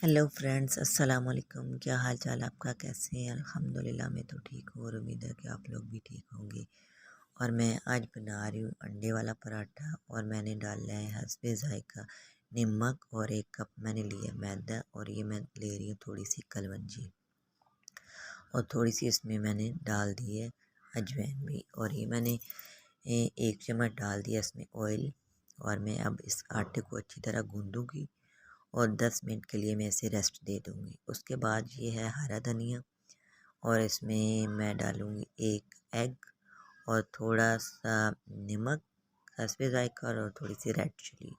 Hello friends, अस्सलाम वालेकुम। क्या हाल चाल आपका, कैसे हैं? अल्हम्दुलिल्लाह मैं तो ठीक हूँ और उम्मीद है कि आप लोग भी ठीक होंगे। और मैं आज बना रही हूँ अंडे वाला पराठा और मैंने डाला है हस्बे ज़ायका नमक और 1 कप मैंने लिया मैदा और ये मैं ले रही हूँ थोड़ी सी कलवंजी और थोड़ी सी इसमें मैंने डाल दी है अजवाइन भी। और ये मैंने 1 चम्मच डाल दिया इसमें ऑयल। और मैं अब इस आटे को अच्छी तरह गूँधूँगी और 10 मिनट के लिए मैं इसे रेस्ट दे दूँगी। उसके बाद ये है हरा धनिया और इसमें मैं डालूँगी 1 एग और थोड़ा-सा नमक, हस्बे ज़ायका और थोड़ी सी रेड चिली।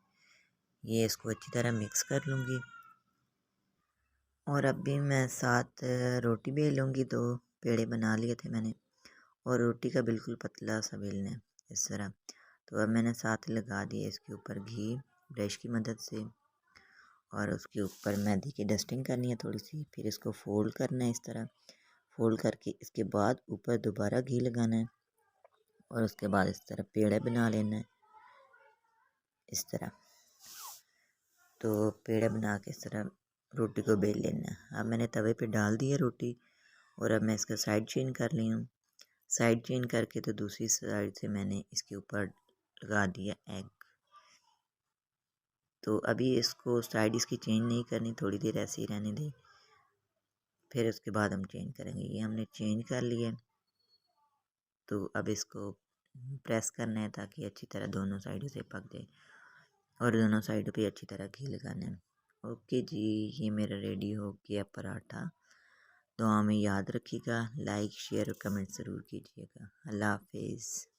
ये इसको अच्छी तरह मिक्स कर लूँगी। और अभी मैं साथ रोटी बेल लूँगी। 2 पेड़े बना लिए थे मैंने और रोटी का बिल्कुल पतला सा बेलना है इस तरह। तो अब मैंने साथ लगा दिया इसके ऊपर घी ब्रश की मदद से और उसके ऊपर मैदे की डस्टिंग करनी है थोड़ी सी। फिर इसको फोल्ड करना है इस तरह। फोल्ड करके इसके बाद ऊपर दोबारा घी लगाना है और उसके बाद इस तरह पेड़ा बना लेना है इस तरह। तो पेड़ा बना के इस तरह रोटी को बेल लेना है। अब मैंने तवे पे डाल दी है रोटी और अब मैं इसका साइड चेंज कर ली हूँ। साइड चेंज करके तो दूसरी साइड से मैंने इसके ऊपर लगा दिया एग। तो अभी इसको साइड इसकी चेंज नहीं करनी, थोड़ी देर ऐसे ही रहने दें, फिर उसके बाद हम चेंज करेंगे। ये हमने चेंज कर लिया। तो अब इसको प्रेस करना है ताकि अच्छी तरह दोनों साइडों से पक जाए और दोनों साइडों पे अच्छी तरह घी लगाना है। ओके जी, ये मेरा रेडी हो गया पराठा। दुआ में याद रखिएगा, लाइक शेयर और कमेंट ज़रूर कीजिएगा। अल्लाह हाफिज़।